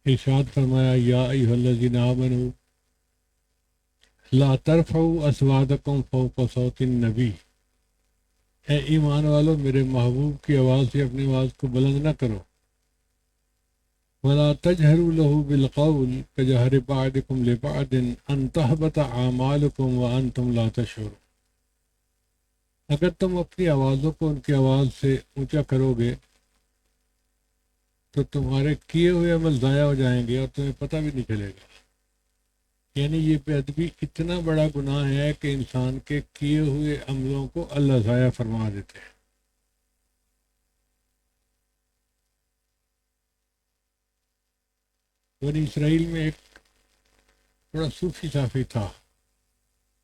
ارشاد فرمایا یا ایھا الذین آمنوا لا ترفعوا اصواتکم فوق صوت النبی، اے ایمان والو میرے محبوب کی آواز سے اپنی آواز کو بلند نہ کرو، ولا تجهروا له بالقول كجهر بعضكم لبعض ان تحبط اعمالكم وانتم لا تشعرون، اگر تم اپنی آوازوں کو ان کی آواز سے اونچا کرو گے تو تمہارے کیے ہوئے عمل ضائع ہو جائیں گے اور تمہیں پتہ بھی نہیں چلے گا۔ یعنی یہ بے ادبی اتنا بڑا گناہ ہے کہ انسان کے کیے ہوئے عملوں کو اللہ ضائع فرما دیتے ہیں۔ بنی اسرائیل میں ایک بڑا صوفی صافی تھا،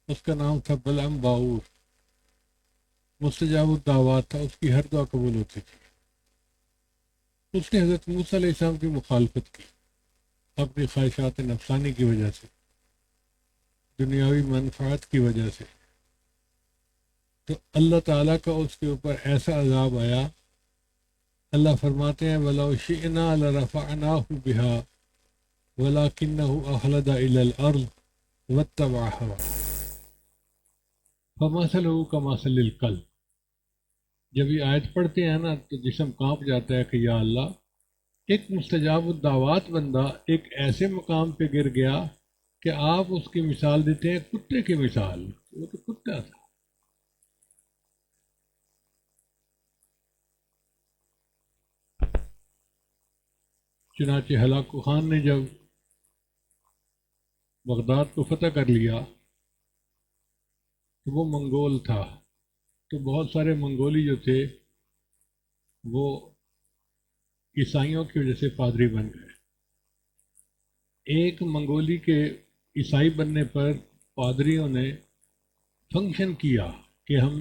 اس کا نام تھا بلعم باور، مستجاب الدعوات تھا، اس کی ہر دعا قبول ہوتی تھی۔ اس نے حضرت موسیٰ علیہ السلام کی مخالفت کی اپنی خواہشات نفسانی کی وجہ سے، دنیاوی منفعت کی وجہ سے، تو اللہ تعالیٰ کا اس کے اوپر ایسا عذاب آیا۔ اللہ فرماتے ہیں وَلَوْ شِئْنَا لَرَفَعْنَاهُ بِهَا وَلَكِنَّهُ أَخْلَدَ إِلَى الْأَرْضِ وَاتَّبَعَ هَوَاهُ فَمَثَلُهُ كَمَثَلِ الْكَلْبِ۔ جب یہ آیت پڑھتے ہیں نا تو جسم کانپ جاتا ہے کہ یا اللہ، ایک مستجاب الدعوات بندہ ایک ایسے مقام پہ گر گیا کہ آپ اس کی مثال دیتے ہیں کتے کی مثال، وہ تو کتا تھا۔ چنانچہ ہلاکو خان نے جب بغداد کو فتح کر لیا تو وہ منگول تھا، تو بہت سارے منگولی جو تھے وہ عیسائیوں کی وجہ سے پادری بن گئے۔ ایک منگولی کے عیسائی بننے پر پادریوں نے فنکشن کیا کہ ہم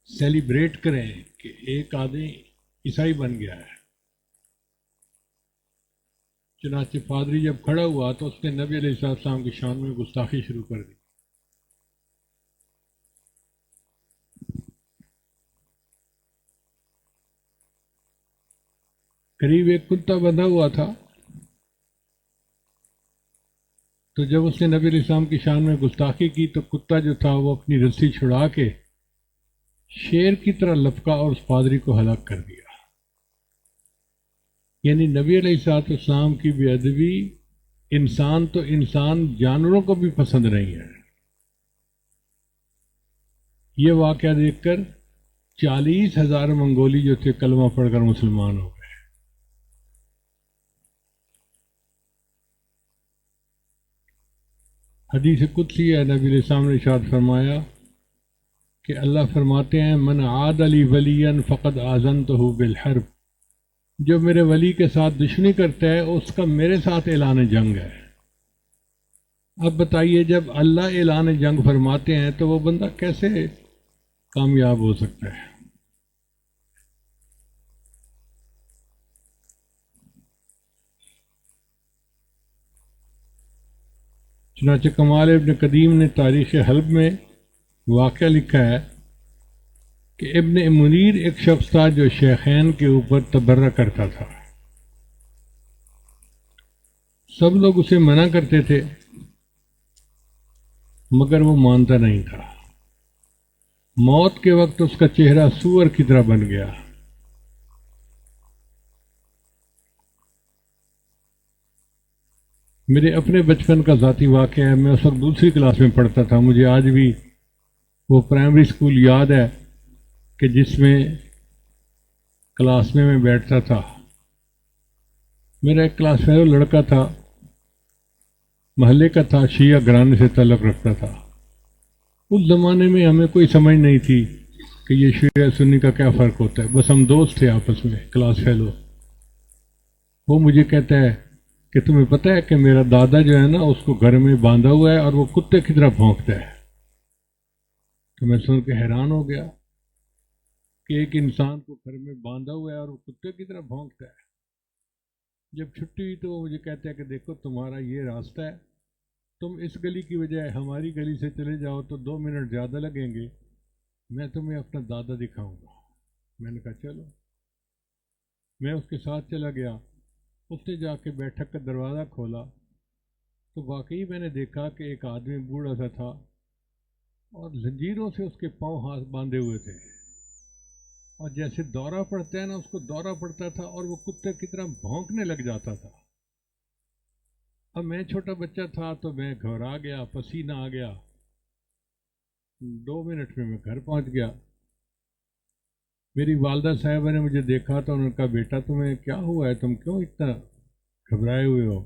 سیلیبریٹ کریں کہ ایک آدمی عیسائی بن گیا ہے۔ چنانچہ پادری جب کھڑا ہوا تو اس نے نبی علیہ السلام کی شان میں گستاخی شروع کر دی۔ قریب ایک کتا بندھا ہوا تھا، تو جب اس نے نبی علیہ السلام کی شان میں گستاخی کی تو کتا جو تھا وہ اپنی رسی چھڑا کے شیر کی طرح لپکا اور اس پادری کو ہلاک کر دیا۔ یعنی نبی علیہ السلام کی بے ادبی انسان تو انسان، جانوروں کو بھی پسند نہیں ہے۔ یہ واقعہ دیکھ کر 40,000 منگولی جو تھے کلمہ پڑھ کر مسلمان ہو گئے۔ حدیث قدسی ہے، نبی علیہ السلام نے ارشاد فرمایا کہ اللہ فرماتے ہیں من عاد لی ولیا فقد آذنتہ بالحرب، جو میرے ولی کے ساتھ دشمنی کرتا ہے اس کا میرے ساتھ اعلان جنگ ہے۔ اب بتائیے جب اللہ اعلان جنگ فرماتے ہیں تو وہ بندہ کیسے کامیاب ہو سکتا ہے؟ چنانچہ کمال ابن قدیم نے تاریخ حلب میں واقعہ لکھا ہے کہ ابن منیر ایک شخص تھا جو شیخین کے اوپر تبرہ کرتا تھا۔ سب لوگ اسے منع کرتے تھے مگر وہ مانتا نہیں تھا۔ موت کے وقت اس کا چہرہ سور کی طرح بن گیا۔ میرے اپنے بچپن کا ذاتی واقعہ ہے، میں اس وقت دوسری کلاس میں پڑھتا تھا، مجھے آج بھی وہ پرائمری اسکول یاد ہے کہ جس میں کلاس میں بیٹھتا تھا۔ میرا ایک کلاس فیلو لڑکا تھا، محلے کا تھا، شیعہ گھرانے سے تعلق رکھتا تھا۔ اس زمانے میں ہمیں کوئی سمجھ نہیں تھی کہ یہ شیعہ سنی کا کیا فرق ہوتا ہے، بس ہم دوست تھے آپس میں کلاس فیلو۔ وہ مجھے کہتا ہے کہ تمہیں پتہ ہے کہ میرا دادا جو ہے نا اس کو گھر میں باندھا ہوا ہے اور وہ کتے کی طرح بھونکتا ہے۔ تو میں سن کے حیران ہو گیا کہ ایک انسان کو گھر میں باندھا ہوا ہے اور وہ کتے کی طرح بھونکتا ہے۔ جب چھٹی ہوئی تو وہ مجھے کہتا ہے کہ دیکھو تمہارا یہ راستہ ہے، تم اس گلی کی بجائے ہماری گلی سے چلے جاؤ تو 2 منٹ زیادہ لگیں گے، میں تمہیں اپنا دادا دکھاؤں گا۔ میں نے کہا چلو، میں اس کے ساتھ چلا گیا۔ اس نے جا کے بیٹھک کا دروازہ کھولا تو واقعی میں نے دیکھا کہ ایک آدمی بوڑھا سا تھا اور زنجیروں سے اس کے پاؤں ہاتھ باندھے ہوئے تھے، اور جیسے دورہ پڑتا ہے نا، اس کو دورہ پڑتا تھا اور وہ کتے کی طرح بھونکنے لگ جاتا تھا۔ اب میں چھوٹا بچہ تھا تو میں گھبرا گیا، پسینہ آ گیا، 2 منٹ میں گھر پہنچ گیا۔ میری والدہ صاحبہ نے مجھے دیکھا تو انہوں نے کہا بیٹا تمہیں کیا ہوا ہے، تم کیوں اتنا گھبرائے ہوئے ہو؟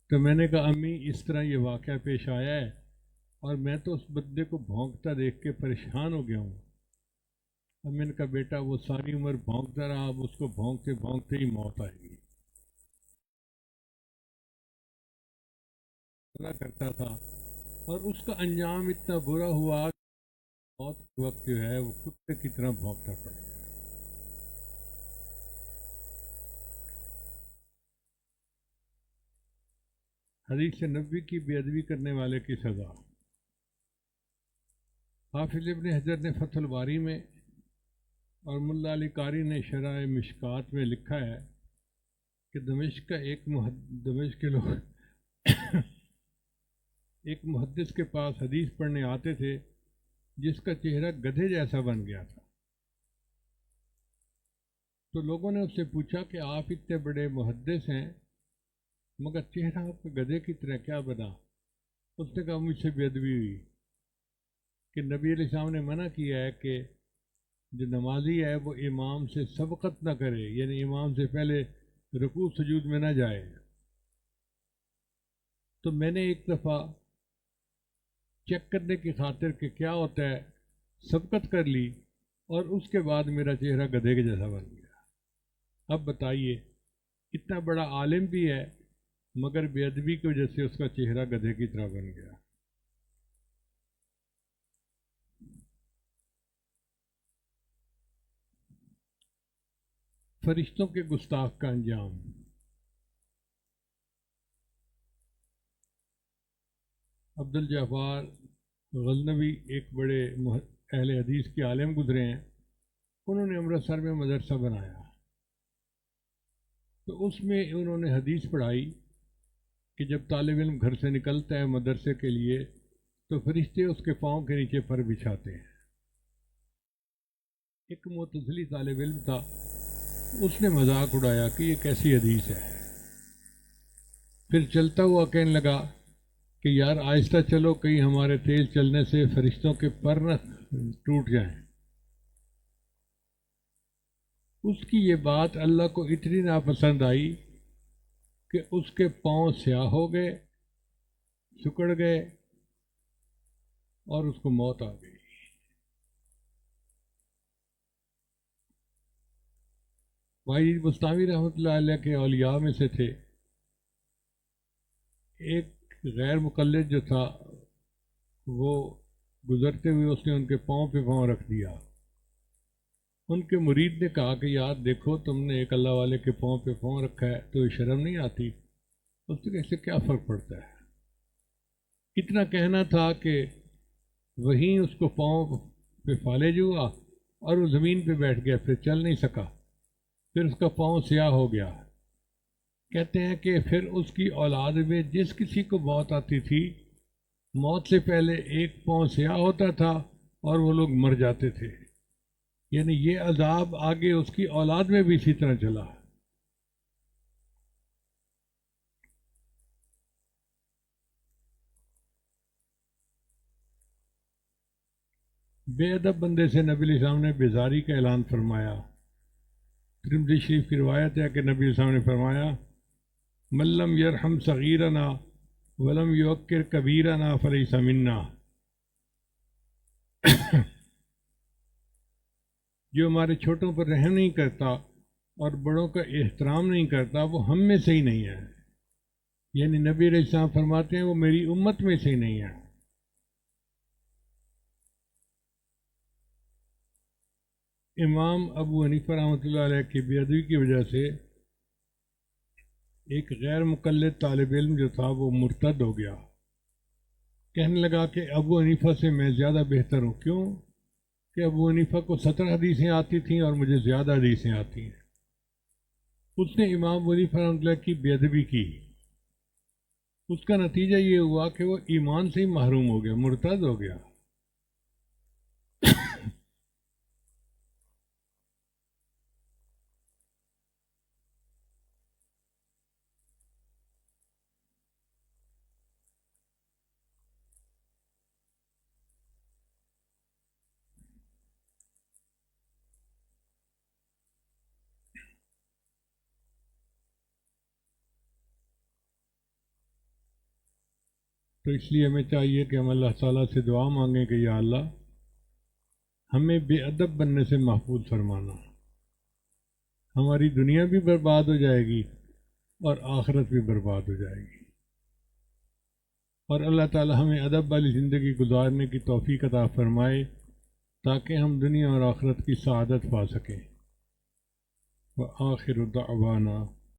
تو میں نے کہا امی اس طرح یہ واقعہ پیش آیا ہے اور میں تو اس بندے کو بھونکتا دیکھ کے پریشان ہو گیا ہوں۔ اب میں نے کہا بیٹا وہ ساری عمر بھونکتا رہا، اب اس کو بھونکتے بھونکتے ہی موت آئے گی۔ کرتا تھا اور اس کا انجام اتنا برا ہوا، موت کے وقت جو ہے وہ کتے کی طرح بھونکتا پڑ گیا۔ حدیث نبوی کی بے ادبی کرنے والے کی سزا۔ حافظ ابن حجر نے فتح الباری میں اور ملا علی قاری نے شرح مشکات میں لکھا ہے کہ دمشق کا دمشق کے لوگ ایک محدث کے پاس حدیث پڑھنے آتے تھے جس کا چہرہ گدھے جیسا بن گیا تھا۔ تو لوگوں نے اس سے پوچھا کہ آپ اتنے بڑے محدث ہیں مگر چہرہ آپ کا گدھے کی طرح کیا بنا؟ اس نے کہا مجھ سے بے ادبی ہوئی کہ نبی علیہ السلام نے منع کیا ہے کہ جو نمازی ہے وہ امام سے سبقت نہ کرے، یعنی امام سے پہلے رکوع سجود میں نہ جائے۔ تو میں نے ایک دفعہ چیک کرنے کی خاطر کہ کیا ہوتا ہے سبقت کر لی اور اس کے بعد میرا چہرہ گدھے کے جیسا بن گیا۔ اب بتائیے اتنا بڑا عالم بھی ہے مگر بے ادبی کی وجہ سے اس کا چہرہ گدھے کی طرح بن گیا۔ فرشتوں کے گستاخ کا انجام۔ عبد الجبار غزنوی ایک بڑے اہل حدیث کے عالم گزرے ہیں، انہوں نے امرتسر میں مدرسہ بنایا، تو اس میں انہوں نے حدیث پڑھائی کہ جب طالب علم گھر سے نکلتا ہے مدرسے کے لیے تو فرشتے اس کے پاؤں کے نیچے پر بچھاتے ہیں۔ ایک معتزلی طالب علم تھا، اس نے مذاق اڑایا کہ یہ کیسی حدیث ہے، پھر چلتا ہوا کہنے لگا کہ یار آہستہ چلو کہیں ہمارے تیز چلنے سے فرشتوں کے پر نہ ٹوٹ جائیں۔ اس کی یہ بات اللہ کو اتنی ناپسند آئی کہ اس کے پاؤں سیاہ ہو گئے، سکڑ گئے اور اس کو موت آ گئی۔ بھائی بستامی رحمۃ اللہ علیہ کے اولیاء میں سے تھے، ایک غیر مقلد جو تھا وہ گزرتے ہوئے اس نے ان کے پاؤں پہ پاؤں رکھ دیا۔ ان کے مرید نے کہا کہ یار دیکھو تم نے ایک اللہ والے کے پاؤں پہ پاؤں رکھا ہے تو یہ شرم نہیں آتی؟ اس نے کہا اس سے کیا فرق پڑتا ہے؟ اتنا کہنا تھا کہ وہیں اس کو پاؤں پہ فالج ہوا اور وہ زمین پہ بیٹھ گیا، پھر چل نہیں سکا، پھر اس کا پاؤں سیاہ ہو گیا۔ کہتے ہیں کہ پھر اس کی اولاد میں جس کسی کو موت آتی تھی، موت سے پہلے ایک پاؤں سیاہ ہوتا تھا اور وہ لوگ مر جاتے تھے، یعنی یہ عذاب آگے اس کی اولاد میں بھی اسی طرح چلا۔ بے ادب بندے سے نبی علیہ السلام نے بیزاری کا اعلان فرمایا۔ ترمذی شریف کی روایت ہے کہ نبی علیہ السلام نے فرمایا من لم یرحم صغیرنا ولم یوقر کبیرنا فلیس منا، جو ہمارے چھوٹوں پر رحم نہیں کرتا اور بڑوں کا احترام نہیں کرتا وہ ہم میں سے ہی نہیں ہے، یعنی نبی علیہ السلام فرماتے ہیں وہ میری امت میں سے ہی نہیں ہے۔ امام ابو حنیفہ رحمۃ اللہ علیہ کی بے ادبی کی وجہ سے ایک غیر مقلد طالب علم جو تھا وہ مرتد ہو گیا، کہنے لگا کہ ابو حنیفہ سے میں زیادہ بہتر ہوں۔ کیوں؟ کہ ابو حنیفہ کو 17 حدیثیں آتی تھیں اور مجھے زیادہ حدیثیں آتی ہیں۔ اس نے امام ولی رحمۃ اللہ کی بے ادبی کی، اس کا نتیجہ یہ ہوا کہ وہ ایمان سے ہی محروم ہو گیا، مرتد ہو گیا۔ تو اس لیے ہمیں چاہیے کہ ہم اللہ تعالیٰ سے دعا مانگیں کہ یا اللہ ہمیں بے ادب بننے سے محفوظ فرمانا، ہماری دنیا بھی برباد ہو جائے گی اور آخرت بھی برباد ہو جائے گی، اور اللہ تعالیٰ ہمیں ادب والی زندگی گزارنے کی توفیق عطا فرمائے تاکہ ہم دنیا اور آخرت کی سعادت پا سکیں۔ وآخر دعوانا